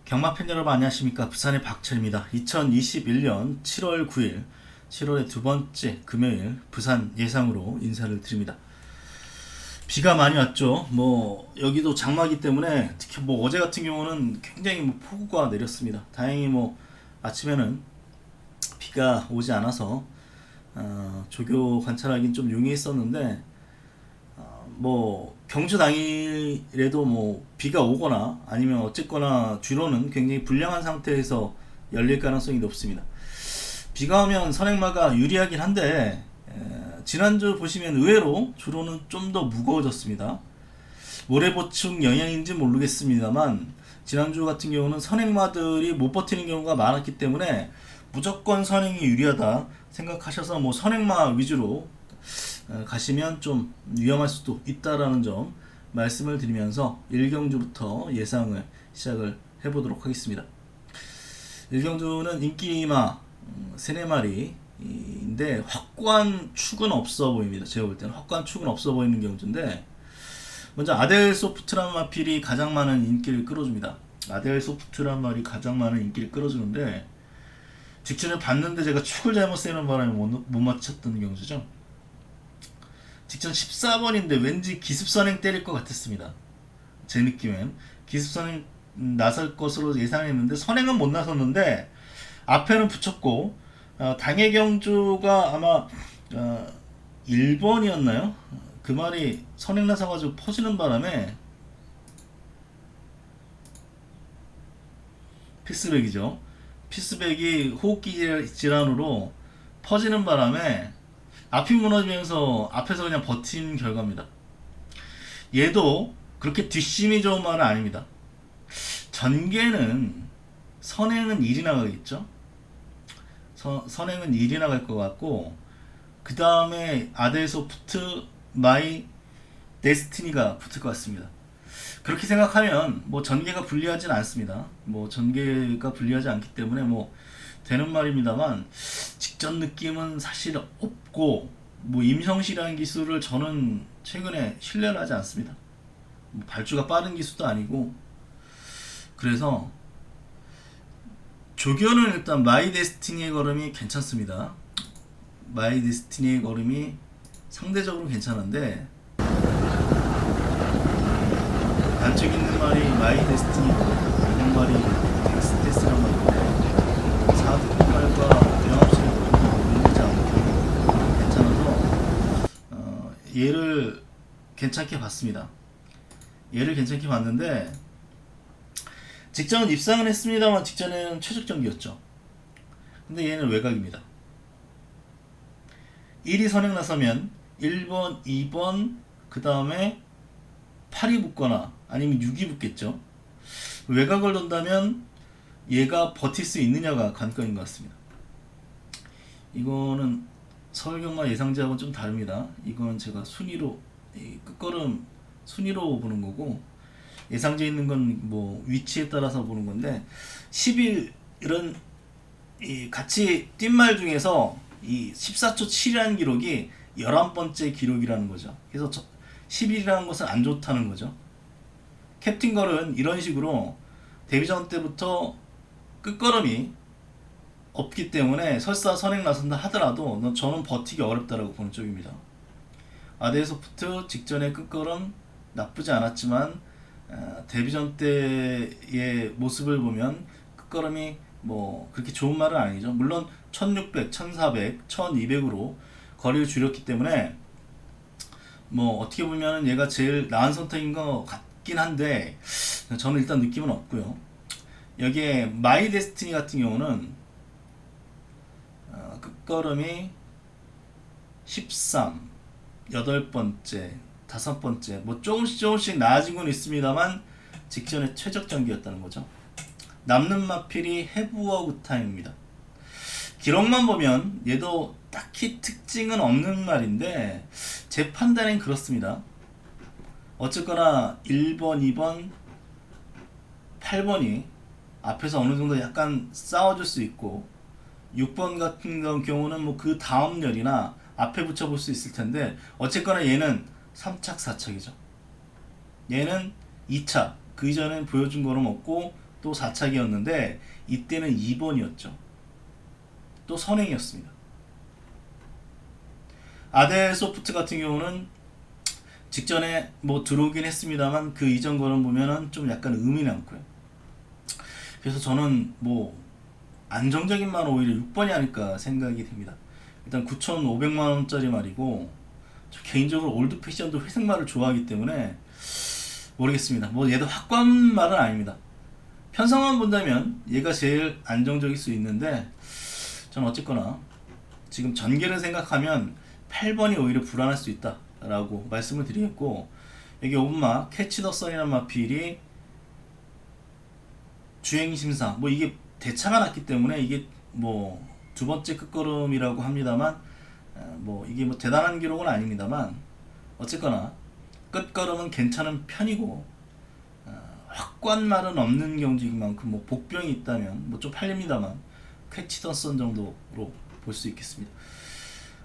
경마 팬 여러분 안녕하십니까. 부산의 박철입니다. 2021년 7월 9일 7월의 두 번째 금요일 부산 예상으로 인사를 드립니다. 비가 많이 왔죠. 여기도 장마기 때문에 특히 어제 같은 경우는 굉장히 폭우가 내렸습니다. 다행히 아침에는 비가 오지 않아서 조교 관찰하기는 좀 용이했었는데 경주 당일에도 비가 오거나 아니면 어쨌거나 주로는 굉장히 불량한 상태에서 열릴 가능성이 높습니다. 비가 오면 선행마가 유리하긴 한데 지난주 보시면 의외로 주로는 좀 더 무거워졌습니다. 모래 보충 영향인지 모르겠습니다만 지난주 같은 경우는 선행마들이 못 버티는 경우가 많았기 때문에 무조건 선행이 유리하다 생각하셔서 선행마 위주로 가시면 좀 위험할 수도 있다라는 점 말씀을 드리면서 1경주부터 예상을 시작을 해보도록 하겠습니다. 1경주는 인기마 3-4마리인데 확고한 축은 없어 보입니다. 제가 볼 때는 확고한 축은 없어 보이는 경주인데 먼저 아델 소프트란 마필이 가장 많은 인기를 끌어줍니다. 아델 소프트란 말이 가장 많은 인기를 끌어주는데 직전에 봤는데 제가 축을 잘못 세는 바람에 못 맞췄던 경주죠. 직전 14번인데 왠지 기습선행 때릴 것 같았습니다. 제 느낌엔 기습선행 나설 것으로 예상했는데 선행은 못 나섰는데 앞에는 붙였고 당해 경주가 아마 1번이었나요? 그 말이 선행 나서가지고 퍼지는 바람에 피스백이죠. 피스백이 호흡기 질환으로 퍼지는 바람에 앞이 무너지면서 앞에서 그냥 버틴 결과입니다. 얘도 그렇게 뒷심이 좋은 말은 아닙니다. 전개는 선행은 1이 나가겠죠. 선행은 1이 나갈 것 같고 그 다음에 아델소프트 마이 데스티니가 붙을 것 같습니다. 그렇게 생각하면 전개가 불리하진 않습니다. 전개가 불리하지 않기 때문에 되는 말입니다만 직전 느낌은 사실 없고 임성시라는 기술을 저는 최근에 신뢰를 하지 않습니다. 발주가 빠른 기술도 아니고 그래서 조교는 일단 마이 데스티니의 걸음이 괜찮습니다. 마이 데스티니의 걸음이 상대적으로 괜찮은데 안쪽 있는 말이 마이 데스티니고 있는 말이 텍스테스란 말인데 사두말과 영합실을 모르지 않고 괜찮아서 얘를 괜찮게 봤습니다. 얘를 괜찮게 봤는데 직전은 입상은 했습니다만 직전에는 최적전기였죠. 근데 얘는 외곽입니다. 1이 선행 나서면 1번, 2번 그 다음에 8이 붙거나 아니면 6이 붙겠죠. 외곽을 돈다면 얘가 버틸 수 있느냐가 관건인 것 같습니다. 이거는 서울경마 예상제하고는 좀 다릅니다. 이거는 제가 순위로 끝걸음 순위로 보는 거고 예상제 있는 건 위치에 따라서 보는 건데 11은 같이 뛴 말 중에서 이 14초 7이라는 기록이 11번째 기록이라는 거죠. 그래서 11이라는 것은 안 좋다는 거죠. 캡틴걸은 이런 식으로 데뷔전 때부터 끝걸음이 없기 때문에 설사 선행 나선다 하더라도 저는 버티기 어렵다라고 보는 쪽입니다. 아델소프트 직전의 끝걸음 나쁘지 않았지만 데뷔전 때의 모습을 보면 끝걸음이 그렇게 좋은 말은 아니죠. 물론 1600, 1400, 1200으로 거리를 줄였기 때문에 어떻게 보면 얘가 제일 나은 선택인 것 같긴 한데 저는 일단 느낌은 없고요. 여기에 마이 데스티니 같은 경우는 끝걸음이 13, 8번째, 5번째 조금씩 나아진 건 있습니다만 직전에 최적전기였다는 거죠. 남는 마필이 해부어구타임입니다. 기록만 보면 얘도 딱히 특징은 없는 말인데 제 판단엔 그렇습니다. 어쨌거나 1번, 2번, 8번이 앞에서 어느 정도 약간 싸워줄 수 있고 6번 같은 경우는 그 다음 열이나 앞에 붙여볼 수 있을 텐데 어쨌거나 얘는 3착 4착이죠. 얘는 2차 그 이전엔 보여준 거는 없고 또 4착이었는데 이때는 2번이었죠. 또 선행이었습니다. 아델 소프트 같은 경우는 직전에 뭐 들어오긴 했습니다만 그 이전 거는 보면은 좀 약간 의미 남고요. 그래서 저는 뭐 안정적인 말은 오히려 6번이 아닐까 생각이 됩니다. 일단 9,500만원짜리 말이고 저 개인적으로 올드 패션도 회색 말을 좋아하기 때문에 모르겠습니다. 뭐 얘도 확고한 말은 아닙니다. 편성만 본다면 얘가 제일 안정적일 수 있는데 저는 어쨌거나 지금 전개를 생각하면 8번이 오히려 불안할 수 있다 라고 말씀을 드리겠고, 여기 5분마 캐치 더 선이라는 마필이 주행심사 뭐 이게 대차가 났기 때문에 이게 뭐 두 번째 끝걸음이라고 합니다만 뭐 이게 뭐 대단한 기록은 아닙니다만 어쨌거나 끝걸음은 괜찮은 편이고 확고한 말은 없는 경주인 만큼 뭐 복병이 있다면 뭐 좀 팔립니다만 캐치 더 선 정도로 볼 수 있겠습니다.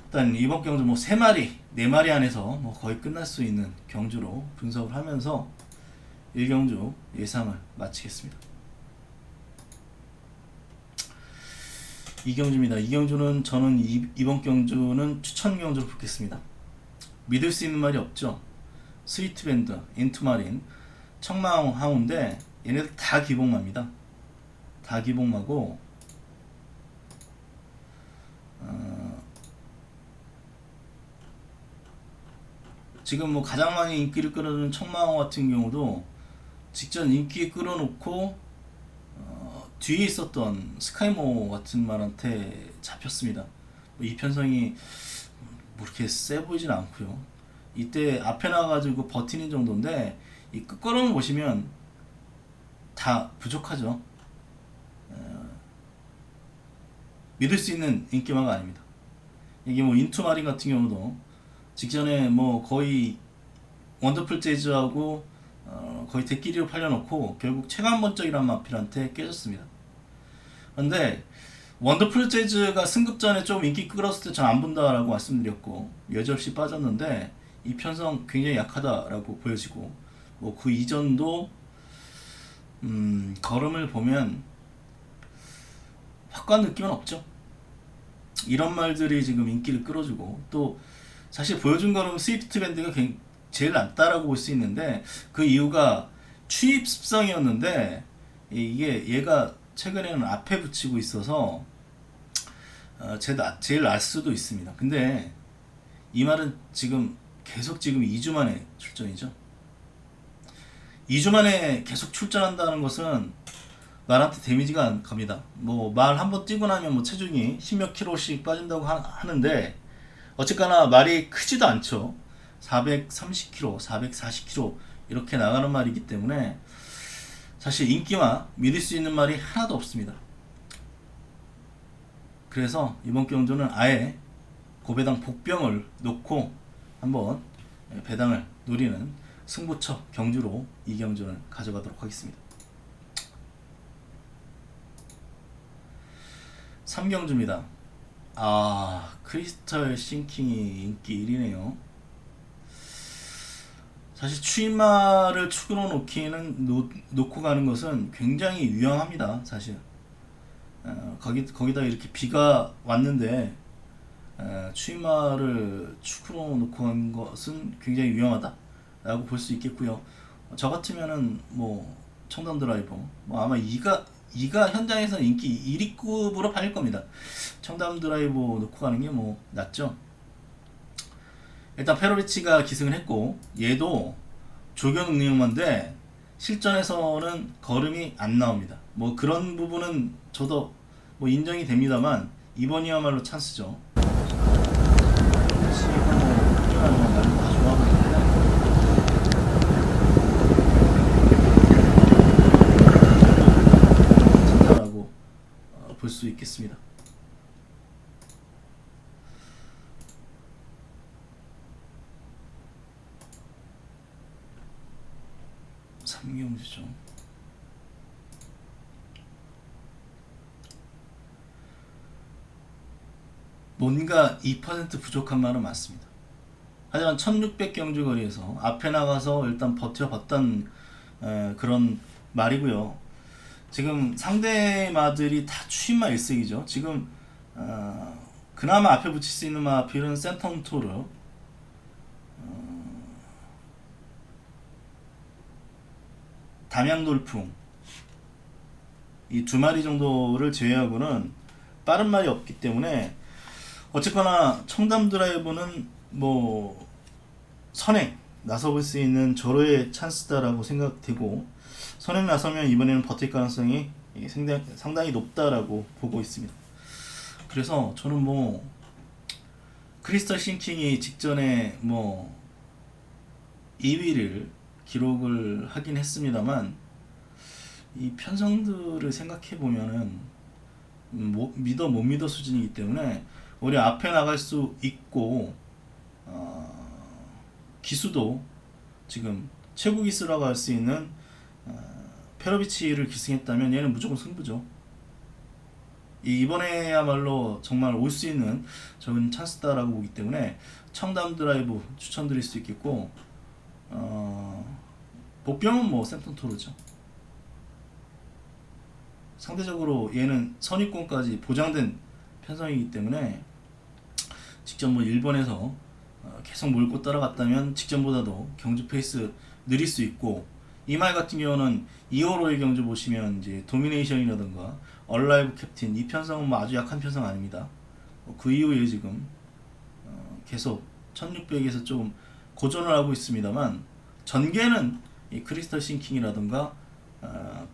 일단 이번 경주 뭐 3마리 4마리 안에서 뭐 거의 끝날 수 있는 경주로 분석을 하면서 1경주 예상을 마치겠습니다. 2경주입니다. 2경주는 저는 이번 경주는 추천 경주로 뽑겠습니다. 믿을 수 있는 말이 없죠. 스위트밴드, 인투마린, 청마하우인데 얘네들 다 기복마입니다. 다 기복마고 지금 뭐 가장 많이 인기를 끌어주는 청마하우 같은 경우도 직전 인기 끌어놓고 뒤에 있었던 스카이모 같은 말한테 잡혔습니다. 이 편성이 뭐 이렇게 세 보이진 않고요. 이때 앞에 나가지고 버티는 정도인데 이 끝걸음을 보시면 다 부족하죠. 믿을 수 있는 인기마가 아닙니다. 이게 뭐 인투마린 같은 경우도 직전에 뭐 거의 원더풀 재즈하고 거의 대끼리로 팔려놓고 결국 체감번쩍이란 마필한테 깨졌습니다. 근데 원더풀 재즈가 승급전에 좀 인기 끌었을 때 전 안 본다라고 말씀드렸고 여지없이 빠졌는데 이 편성 굉장히 약하다라고 보여지고 뭐 그 이전도 걸음을 보면 확고한 느낌은 없죠. 이런 말들이 지금 인기를 끌어주고 또 사실 보여준 걸음 스위프트 밴드가 제일 낫다라고 볼 수 있는데 그 이유가 추입 습성이었는데 이게 얘가 최근에는 앞에 붙이고 있어서 제일 날 수도 있습니다. 근데 이 말은 지금 계속 지금 2주 만에 출전이죠. 2주 만에 계속 출전한다는 것은 말한테 데미지가 갑니다. 뭐 말 한번 뛰고 나면 뭐 체중이 10몇 킬로씩 빠진다고 하는데 어쨌거나 말이 크지도 않죠. 430kg, 440kg 이렇게 나가는 말이기 때문에 사실 인기와 믿을 수 있는 말이 하나도 없습니다. 그래서 이번 경주는 아예 고배당 복병을 놓고 한번 배당을 노리는 승부처 경주로 이 경주는 가져가도록 하겠습니다. 3경주입니다. 크리스털 싱킹이 인기 1위네요. 사실 추임말을 축으로 놓고 가는 것은 굉장히 유용합니다. 사실 거기다 이렇게 비가 왔는데 추임말을 축으로 놓고 가는 것은 굉장히 유용하다 라고 볼 수 있겠고요. 저 같으면은 뭐 청담 드라이버 뭐 아마 이가 현장에서 인기 1위급으로 팔릴 겁니다. 청담 드라이버 놓고 가는 게 뭐 낫죠. 일단 페로비치가 기승을 했고 얘도 조경 능력만데 실전에서는 걸음이 안 나옵니다. 뭐 그런 부분은 저도 뭐 인정이 됩니다만 이번이야말로 찬스죠. 페로비치가 뭐 나름 다 좋아하고 있는데 괜찮다라고 볼 수 있겠습니다. 3경주죠. 뭔가 2% 부족한 말은 맞습니다. 하지만 1600경주 거리에서 앞에 나가서 일단 버텨봤던 그런 말이고요. 지금 상대마들이 다 추임마 일색이죠. 지금 그나마 앞에 붙일 수 있는 마필은 센텀토르, 담양돌풍, 이 두 마리 정도를 제외하고는 빠른 말이 없기 때문에 어쨌거나 청담 드라이버는 뭐 선행 나서볼 수 있는 절호의 찬스다라고 생각되고, 선행 나서면 이번에는 버틸 가능성이 상당히 높다라고 보고 있습니다. 그래서 저는 뭐 크리스털 싱킹이 직전에 뭐 2위를 기록을 하긴 했습니다만, 이 편성들을 생각해 보면은 못 믿어 수준이기 때문에 우리 앞에 나갈 수 있고, 기수도 지금 최고 기수라고 할 수 있는 페로비치를 기승했다면 얘는 무조건 승부죠. 이번에야말로 정말 올 수 있는 적은 찬스다라고 보기 때문에 청담 드라이브 추천드릴 수 있겠고, 복병은 뭐 센텀토르죠. 상대적으로 얘는 선입권까지 보장된 편성이기 때문에 직접 뭐 일본에서 계속 몰고 따라갔다면 직전보다도 경주 페이스 느릴 수 있고, 이 말 같은 경우는 2호로의 경주 보시면 이제 도미네이션이라든가 얼라이브 캡틴, 이 편성은 뭐 아주 약한 편성 아닙니다. 그 이후에 지금 계속 1600에서 좀 고전을 하고 있습니다만, 전개는 이 크리스털 싱킹이라든가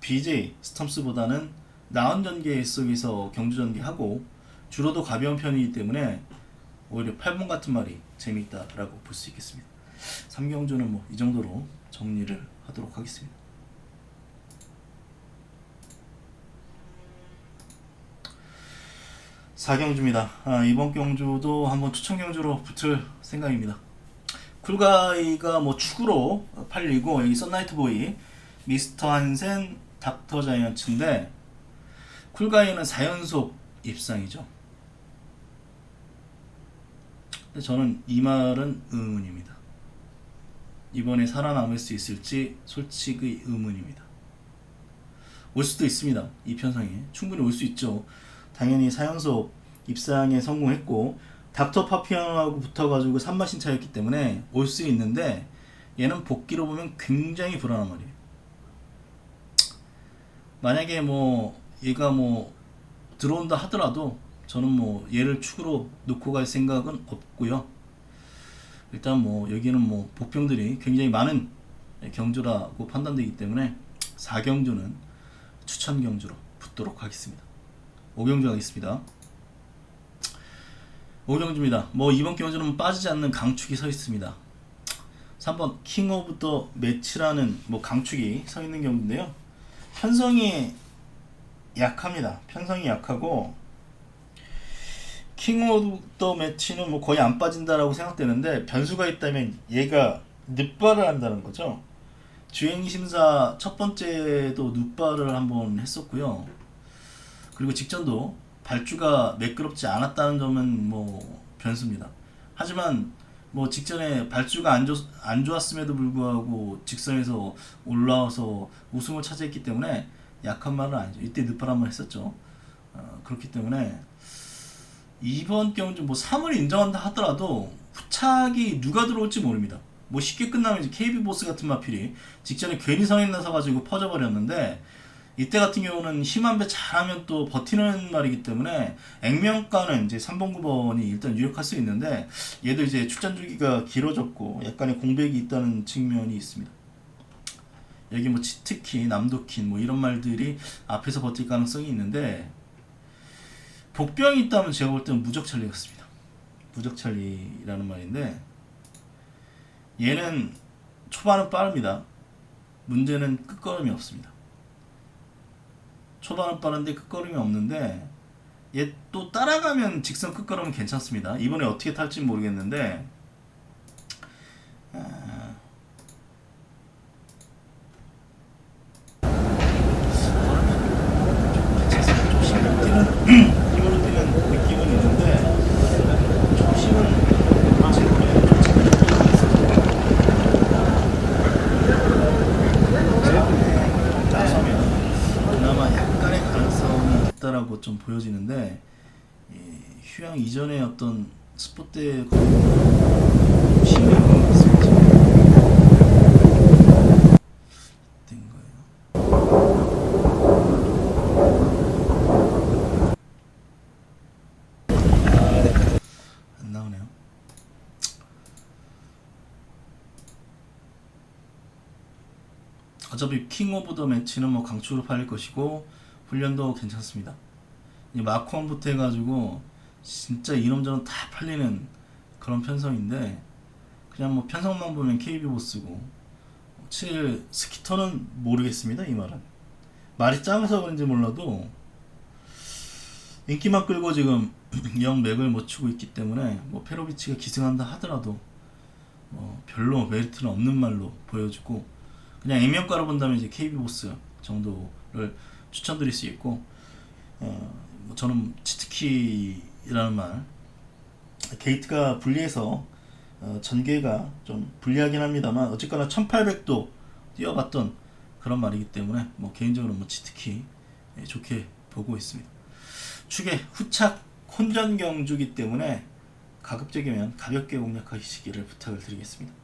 BJ 스톰스보다는 나은 전개 속에서 경주 전개하고, 주로도 가벼운 편이기 때문에 오히려 8번 같은 말이 재미있다라고 볼 수 있겠습니다. 3경주는 뭐 이 정도로 정리를 하도록 하겠습니다. 사경주입니다. 이번 경주도 한번 추천 경주로 붙을 생각입니다. 쿨가이가 뭐 축으로 팔리고, 여기 썬라이트보이, 미스터 한센, 닥터 자이언츠인데, 쿨가이는 4연속 입상이죠. 근데 저는 이 말은 의문입니다. 이번에 살아남을 수 있을지 솔직히 의문입니다. 올 수도 있습니다. 이 편성에 충분히 올 수 있죠. 당연히 4연속 입상에 성공했고 닥터 파피언하고 붙어가지고 3마신 차였기 때문에 올 수 있는데, 얘는 복귀로 보면 굉장히 불안한 말이에요. 만약에 뭐 얘가 뭐 들어온다 하더라도 저는 뭐 얘를 축으로 놓고 갈 생각은 없고요. 일단 뭐 여기는 뭐 복병들이 굉장히 많은 경주라고 판단되기 때문에 4경주는 추천 경주로 붙도록 하겠습니다. 5경주 하겠습니다. 5경주입니다. 뭐 이번 경주는 빠지지 않는 강축이 서 있습니다. 3번 킹 오브 더 매치라는 뭐 강축이 서 있는 경주인데요. 편성이 약합니다. 편성이 약하고, 킹 오브 더 매치는 뭐 거의 안 빠진다라고 생각되는데, 변수가 있다면 얘가 늑발을 한다는 거죠. 주행심사 첫 번째도 늑발을 한번 했었고요. 그리고 직전도 발주가 매끄럽지 않았다는 점은 뭐 변수입니다. 하지만 뭐 직전에 발주가 안 좋았음에도 불구하고 직선에서 올라와서 우승을 차지했기 때문에 약한 말은 아니죠. 이때 늑발 한번 했었죠. 그렇기 때문에 이번 경주 뭐 3을 인정한다 하더라도 후착이 누가 들어올지 모릅니다. 뭐 쉽게 끝나면 이제 KB 보스 같은 마필이 직전에 괜히 선행 나서 가지고 퍼져버렸는데, 이때 같은 경우는 힘한 배 잘하면 또 버티는 말이기 때문에 액면가는 이제 3번 9번이 일단 유력할 수 있는데, 얘도 이제 출전 주기가 길어졌고 약간의 공백이 있다는 측면이 있습니다. 여기 뭐 치트킨, 남도킨 뭐 이런 말들이 앞에서 버틸 가능성이 있는데, 복병이 있다면 제가 볼 때는 무적찰리였습니다. 무적찰리라는 말인데, 얘는 초반은 빠릅니다. 문제는 끝걸음이 없습니다. 초반은 빠른데 끝걸음이 없는데, 얘 또 따라가면 직선 끝걸음은 괜찮습니다. 이번에 어떻게 탈지 모르겠는데, 힘으로 뛰는 느낌은 있는데, 좀 보여지는데 휴양 이전에 어떤 스포츠에 힘이 있었죠. 된 거예요. 안 나오네요. 어차피 킹 오브 더 매치는 뭐 강추로 팔릴 것이고 훈련도 괜찮습니다. 이 마크1부터 해가지고 진짜 이놈저놈 다 팔리는 그런 편성인데 그냥 뭐 편성만 보면 KB보스고 7 스키터는 모르겠습니다. 이 말은 말이 작아서 그런지 몰라도 인기만 끌고 지금 영 맥을 못 추고 있기 때문에 뭐 페로비치가 기승한다 하더라도 별로 메리트는 없는 말로 보여주고 그냥 액면가로 본다면 이제 KB보스 정도를 추천드릴 수 있고 뭐 저는 치트키라는 말 게이트가 불리해서 전개가 좀 불리하긴 합니다만 어쨌거나 1800도 뛰어봤던 그런 말이기 때문에 뭐 개인적으로 뭐 치트키 좋게 보고 있습니다. 축의 후착 혼전 경주기 때문에 가급적이면 가볍게 공략하시기를 부탁을 드리겠습니다.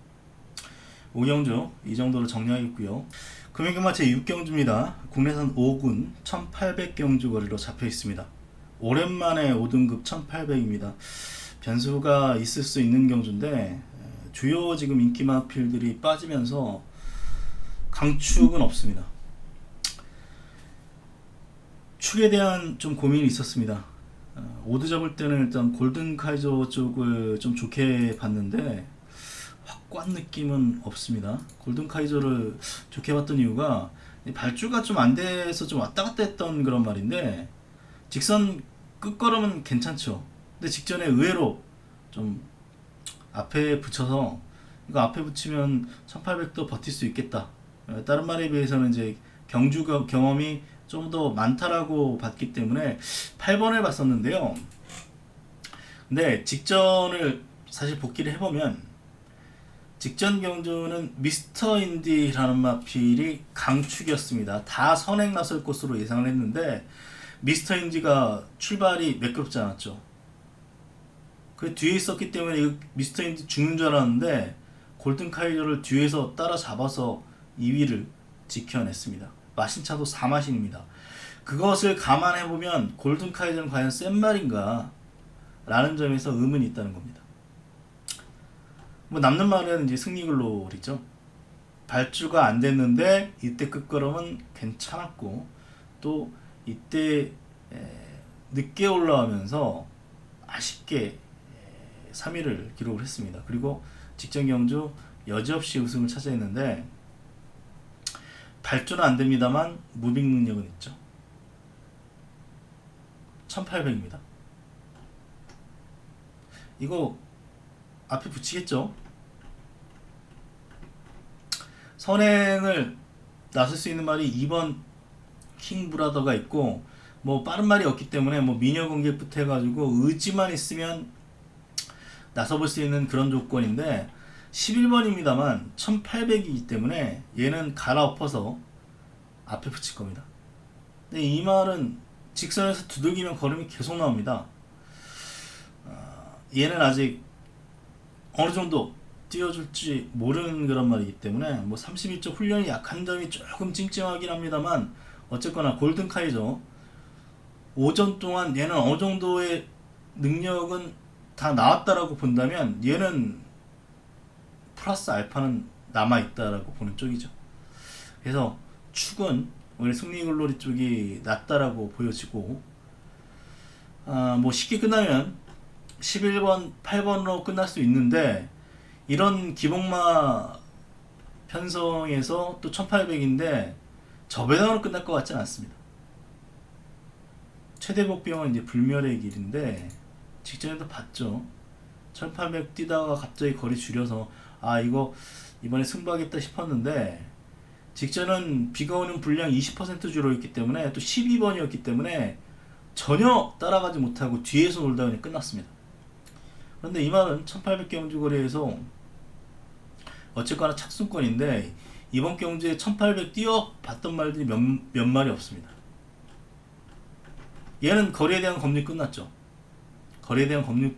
5경주 이 정도로 정리하겠고요. 금액은 제 6경주입니다. 국내산 5군 1800경주 거리로 잡혀 있습니다. 오랜만에 5등급 1800입니다. 변수가 있을 수 있는 경주인데 주요 지금 인기마 필들이 빠지면서 강축은 없습니다. 축에 대한 좀 고민이 있었습니다. 오드 잡을 때는 일단 골든 카이저 쪽을 좀 좋게 봤는데 확고한 느낌은 없습니다. 골든 카이저를 좋게 봤던 이유가 발주가 좀 안 돼서 좀 왔다 갔다 했던 그런 말인데 직선 끝걸음은 괜찮죠. 근데 직전에 의외로 좀 앞에 붙여서 이거 앞에 붙이면 1800도 버틸 수 있겠다. 다른 말에 비해서는 이제 경주 경험이 좀 더 많다라고 봤기 때문에 8번을 봤었는데요. 근데 직전을 사실 복기를 해보면 직전 경주는 미스터 인디라는 마필이 강축이었습니다. 다 선행 나설 것으로 예상을 했는데 미스터 인디가 출발이 매끄럽지 않았죠. 그 뒤에 있었기 때문에 미스터 인디 죽는 줄 알았는데 골든 카이저를 뒤에서 따라잡아서 2위를 지켜냈습니다. 마신차도 4마신입니다. 그것을 감안해보면 골든 카이저는 과연 센 말인가 라는 점에서 의문이 있다는 겁니다. 뭐 남는 말은 이제 승리글로리죠. 발주가 안 됐는데 이때 끝걸음은 괜찮았고 또 이때 늦게 올라오면서 아쉽게 3위를 기록을 했습니다. 그리고 직전 경주 여지없이 우승을 차지했는데 발주는 안 됩니다만 무빙 능력은 있죠. 1800입니다. 이거 앞에 붙이겠죠. 선행을 나설 수 있는 말이 2번 킹 브라더가 있고 뭐 빠른 말이 없기 때문에 뭐 미녀 공격부터 해가지고 의지만 있으면 나서볼 수 있는 그런 조건인데 11번입니다만 1800이기 때문에 얘는 갈아엎어서 앞에 붙일 겁니다. 근데 이 말은 직선에서 두들기면 걸음이 계속 나옵니다. 얘는 아직 어느 정도 띄워줄지 모르는 그런 말이기 때문에 뭐 31쪽 훈련이 약한 점이 조금 찡찡하긴 합니다만 어쨌거나 골든 카이저 오전 동안 얘는 어느 정도의 능력은 다 나왔다라고 본다면 얘는 플러스 알파는 남아있다라고 보는 쪽이죠. 그래서 축은 오늘 승리글로리 쪽이 낫다라고 보여지고 뭐 쉽게 끝나면 11번, 8번으로 끝날 수 있는데 이런 기복마 편성에서 또 1800인데 저 배당으로 끝날 것 같지는 않습니다. 최대 복병은 이제 불멸의 길인데 직전에도 봤죠. 1800 뛰다가 갑자기 거리 줄여서 이거 이번에 승부하겠다 싶었는데 직전은 비가 오는 분량 20% 줄어있기 때문에 또 12번이었기 때문에 전혀 따라가지 못하고 뒤에서 놀다 그냥 끝났습니다. 그런데 이 말은 1800 경주 거리에서 어쨌거나 착순권인데 이번 경주에 1800 뛰어봤던 말들이 몇 말이 없습니다. 얘는 거래에 대한 검증이 끝났죠. 거래에 대한 검증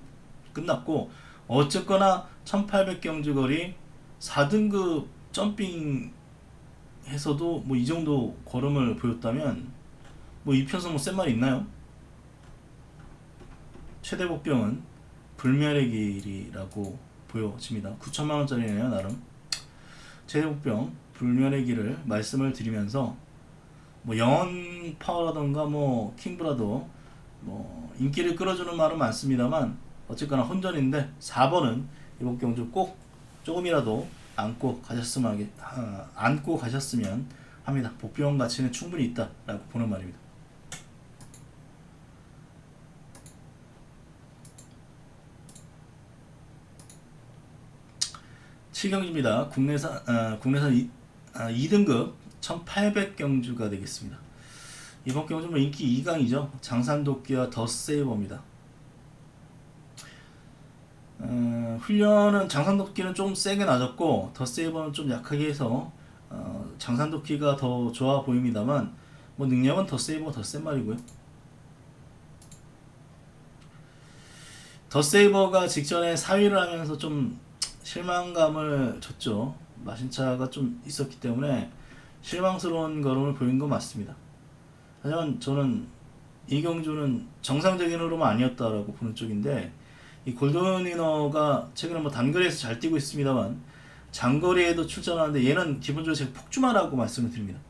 끝났고 어쨌거나 1800경주 거리 4등급 점핑 해서도 뭐 이 정도 걸음을 보였다면 뭐 이편성 뭐 센 말이 있나요? 최대 복병은 불멸의 길이라고 보여집니다. 9천만원짜리네요 나름. 최대 복병 불멸의 길을 말씀을 드리면서 뭐 영원 파워라던가 뭐 킹브라도 뭐 인기를 끌어주는 말은 많습니다만 어쨌거나 혼전인데 4번은 이번 경주 꼭 조금이라도 안고 가셨으면 합니다. 복병 가치는 충분히 있다라고 보는 말입니다. 칠경주입니다. 국내산 2등급 1800경주가 되겠습니다. 이번 경주 뭐 인기 2강이죠. 장산도끼와 더세이버입니다. 훈련은 장산도끼는 좀 세게 낮았고 더세이버는 좀 약하게 해서 장산도끼가 더 좋아 보입니다만 뭐 능력은 더세이버가 더 센 말이고요. 더세이버가 직전에 4위를 하면서 좀 실망감을 줬죠. 마신차가 좀 있었기 때문에 실망스러운 걸음을 보인 건 맞습니다. 하지만 저는 이 경주는 정상적인 흐름은 아니었다라고 보는 쪽인데 이 골든위너가 최근에 뭐 단거리에서 잘 뛰고 있습니다만 장거리에도 출전하는데 얘는 기본적으로 제가 폭주마라고 말씀을 드립니다.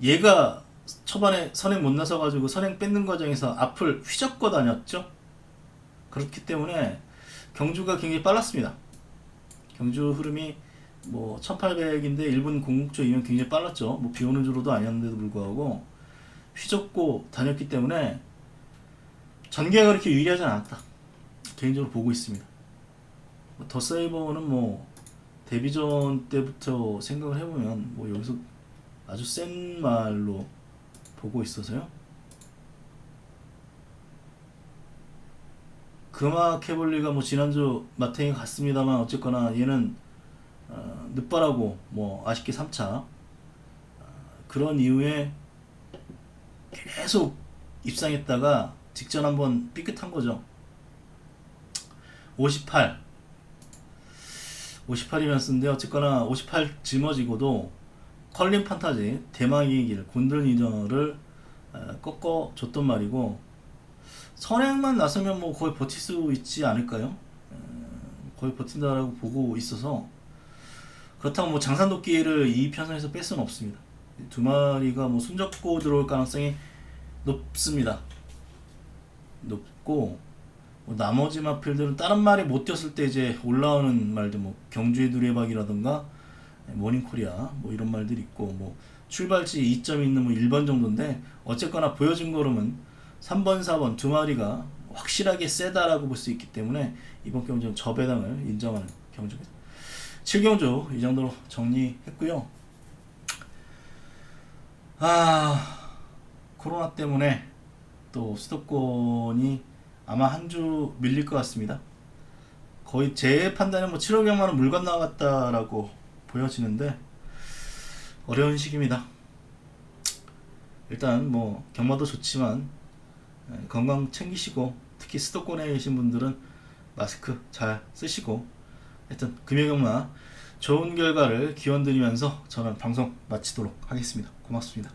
얘가 초반에 선행 못 나서가지고 선행 뺏는 과정에서 앞을 휘젓고 다녔죠. 그렇기 때문에 경주가 굉장히 빨랐습니다. 경주 흐름이 뭐 1800인데 1분 06초이면 굉장히 빨랐죠. 뭐 비오는 주로도 아니었는데도 불구하고 휘젓고 다녔기 때문에 전개가 그렇게 유리하지 않았다. 개인적으로 보고 있습니다. 더세이버는 뭐 데뷔전 때부터 생각을 해보면 뭐 여기서 아주 센 말로 보고 있어서요. 금화 캐블리가 뭐 지난주 마탱이 갔습니다만 어쨌거나 얘는 늦바라고 뭐 아쉽게 3차 그런 이후에 계속 입상했다가 직전 한번 삐끗한 거죠. 58이면 쓰는데 어쨌거나 58 짊어지고도 컬린 판타지 대망의 길 곤들니저를 꺾어줬단 말이고 선행만 나서면 뭐 거의 버틸 수 있지 않을까요? 거의 버틴다라고 보고 있어서 그렇다고 뭐 장산도끼를 이 편성에서 뺄 수는 없습니다. 두 마리가 뭐 손잡고 들어올 가능성이 높습니다. 높고 뭐 나머지 마필들은 다른 말이 못 뛰었을 때 이제 올라오는 말들 뭐 경주의 두레박이라던가 모닝코리아 뭐 이런 말들이 있고 뭐 출발지 2점이 있는 뭐 1번 정도인데 어쨌거나 보여준 걸음은 3번 4번 두 마리가 확실하게 세다라고 볼 수 있기 때문에 이번 경주는 저배당을 인정하는 경주입니다. 7경주 이 정도로 정리했고요. 코로나 때문에 또 수도권이 아마 한 주 밀릴 것 같습니다. 거의 제 판단은 뭐 7억여만 원 물 건너갔다라고 보여지는데 어려운 시기입니다. 일단 뭐 경마도 좋지만 건강 챙기시고 특히 수도권에 계신 분들은 마스크 잘 쓰시고 하여튼 금요경마 좋은 결과를 기원드리면서 저는 방송 마치도록 하겠습니다. 고맙습니다.